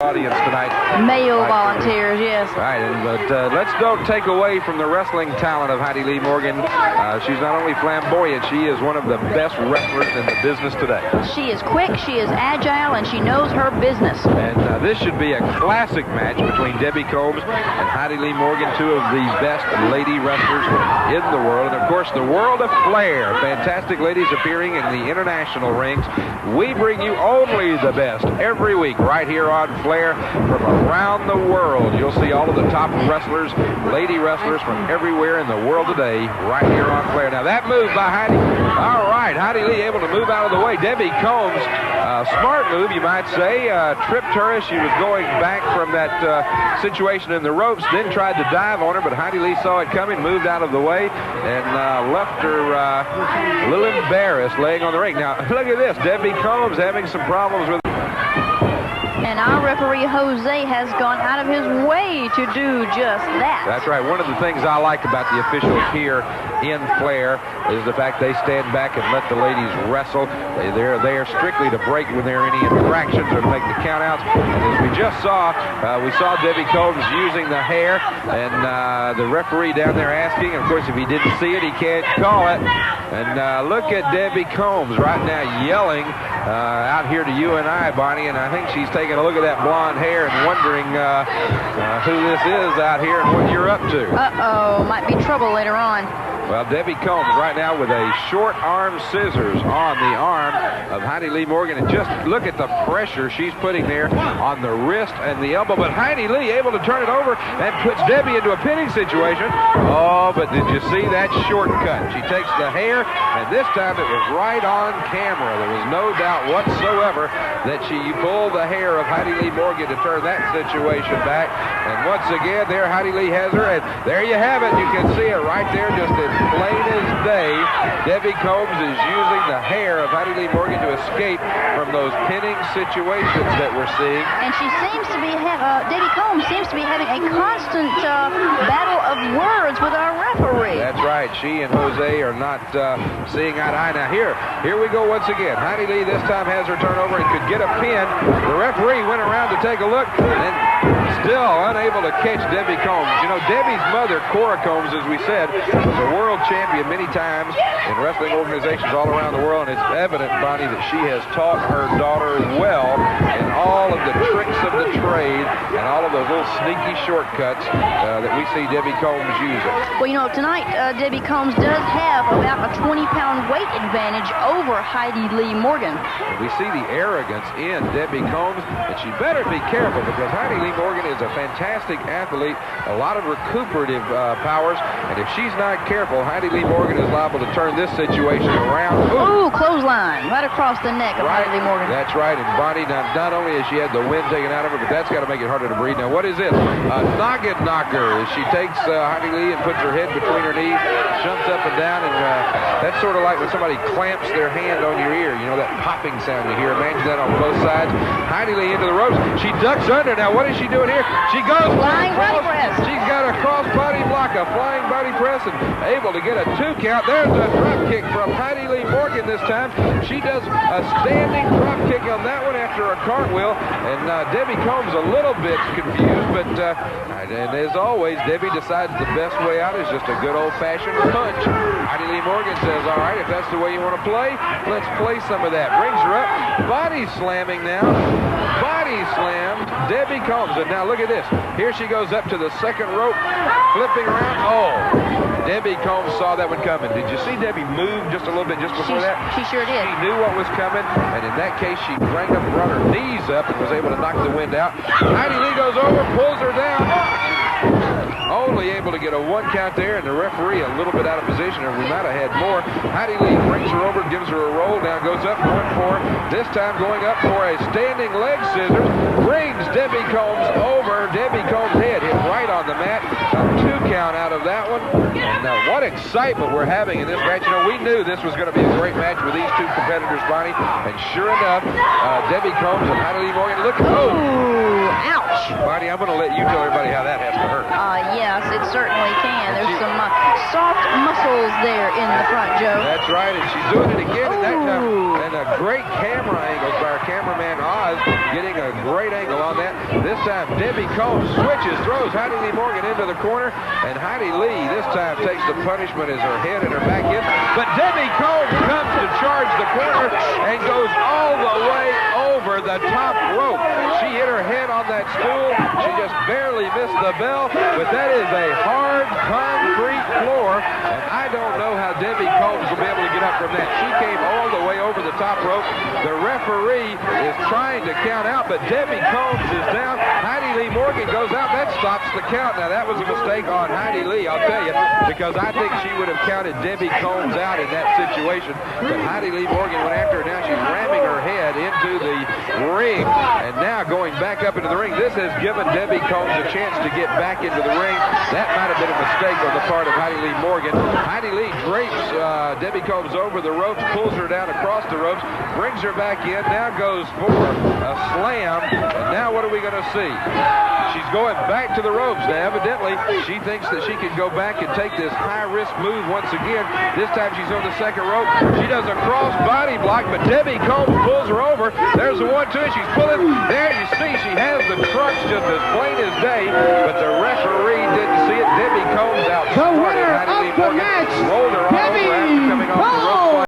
Audience tonight. Male volunteers, yes. Right, but let's don't take away from the wrestling talent of Heidi Lee Morgan. She's not only flamboyant, she is one of the best wrestlers in the business today. She is quick, she is agile, and she knows her business. And this should be a classic match between Debbie Combs and Heidi Lee Morgan, two of the best lady wrestlers in the world. And, of course, the world of Flair. Fantastic ladies appearing in the international rings. We bring you only the best every week right here on Flair from around the world. You'll see all of the top wrestlers, lady wrestlers from everywhere in the world today right here on Flair. Now that move by Heidi. All right, Heidi Lee able to move out of the way. Debbie Combs, smart move you might say, tripped her as she was going back from that situation in the ropes, then tried to dive on her, but Heidi Lee saw it coming, moved out of the way, and left her a little embarrassed laying on the ring. Now look at this, Debbie Combs having some problems with. And our referee, Jose, has gone out of his way to do just that. That's right. One of the things I like about the officials here in Flair is the fact they stand back and let the ladies wrestle. They're there strictly to break when there are any infractions or to make the countouts. And as we just saw, we saw Debbie Combs using the hair, and the referee down there asking. Of course, if he didn't see it, he can't call it. And look at Debbie Combs right now yelling out here to you and I, Bonnie, and I think she's taking a look at that blonde hair and wondering who this is out here and what you're up to. Uh-oh, might be trouble later on. Well, Debbie Combs right now with a short arm scissors on the arm of Heidi Lee Morgan. And just look at the pressure she's putting there on the wrist and the elbow. But Heidi Lee able to turn it over and puts Debbie into a pinning situation. Oh, but did you see that shortcut? She takes the hair, and this time it was right on camera. There was no doubt whatsoever that she pulled the hair of Heidi Lee Morgan to turn that situation back. And once again, there Heidi Lee has her. And there you have it. You can see it right there just as plain as day. Debbie Combs is using the hair of Heidi Lee Morgan to escape from those pinning situations that we're seeing. And she seems to be, Debbie Combs seems to be having a constant battle of words with our referee. That's right. She and Jose are not seeing eye to eye. Now here we go once again. Heidi Lee this time has her turnover and could get a pin. The referee went around to take a look and still unable to catch Debbie Combs. You know, Debbie's mother, Cora Combs, as we said, was a world champion many times in wrestling organizations all around the world, and it's evident, Bonnie, that she has taught her daughter well in all of the tricks of the trade and all of those little sneaky shortcuts that we see Debbie Combs using. Well, you know, tonight Debbie Combs does have about a 20-pound weight advantage over Heidi Lee Morgan. We see the arrogance in Debbie Combs, and she better be careful because Heidi Lee Morgan is a fantastic athlete, a lot of recuperative powers, and if she's not careful, Heidi Lee Morgan is liable to turn this situation around. Ooh, clothesline right across the neck of Heidi Lee Morgan. That's right, and Bonnie, not only has she had the wind taken out of her, but that's got to make it harder to breathe. Now, what is this? Noggin knocker. She takes Heidi Lee and puts her head between her knees, shunts up and down, and that's sort of like when somebody clamps their hand on your ear. You know, that popping sound you hear. Imagine that on both sides. Heidi Lee into the ropes. She ducks under. Now, what is she doing here? She goes flying body press. She's got a cross body block, a flying body press, and able to get a 2 count. There's a drop kick from Heidi Lee Morgan this time. She does a standing drop kick on that one after a cartwheel, and Debbie Combs a little bit confused, but and as always, Debbie decides the best way out is just a good old-fashioned punch. Heidi Lee Morgan says, all right, if that's the way you want to play, let's play some of that. Brings her up, body slamming now. Body slam, Debbie Combs. And now look at this. Here she goes up to the second rope, flipping around. Oh, Debbie Combs saw that one coming. Did you see Debbie move just a little bit just before that? She sure did. She knew what was coming, and in that case, she brought her knees up and was able to knock the wind out. Heidi Lee goes over, pulls her down. Only able to get a 1 count there, and the referee a little bit out of position, and we might have had more. Heidi Lee brings her over, gives her a roll, now goes up, going for, this time going up for a standing leg scissors, brings Debbie Combs over. Debbie Combs' head hit right on the mat. A 2 count out of that one. And what excitement we're having in this match. You know, we knew this was going to be a great match with these two competitors, Bonnie, and sure enough, Debbie Combs and Heidi Lee Morgan, look. Ooh, ouch. Bonnie, I'm going to let you tell everybody how that has to hurt. Yes, it certainly can. There's some soft muscle muscles there in the front, Joe. That's right, and she's doing it again, and that time, Ooh. and a great camera angle by our cameraman Oz, getting a great angle on that. This time, Debbie Combs switches, throws Heidi Lee Morgan into the corner, and Heidi Lee this time takes the punishment as her head and her back hits. But Debbie Combs comes to charge the corner and goes all the way over the top rope. She hit her head on that stool. She just barely missed the bell, but that is a hard concrete floor, and I don't know how Debbie Combs will be able to get up from that. She came all the way over the top rope. The referee is trying to count out, but Debbie Combs is down. Heidi Lee Morgan goes out. That stops the count. Now, that was a mistake on Heidi Lee, I'll tell you, because I think she would have counted Debbie Combs out in that situation. But Heidi Lee Morgan went after her. Now she's ramming her head into the ring, and now going back up into the ring. This has given Debbie Combs a chance to get back into the ring. That might have been a mistake on the part of Heidi Lee Morgan. Heidi Lee drapes Debbie Combs over the ropes, pulls her down across the ropes, brings her back in, now goes for a slam, and now what are we going to see? She's going back to the ropes. Now, evidently, she thinks that she can go back and take this high-risk move once again. This time she's on the second rope. She does a cross body block, but Debbie Combs pulls her over. There's the 1-2. She's pulling. There you see she has the crutch just as plain as day, but the referee didn't see it. Debbie Combs outsmarted Heidi Lee Morgan.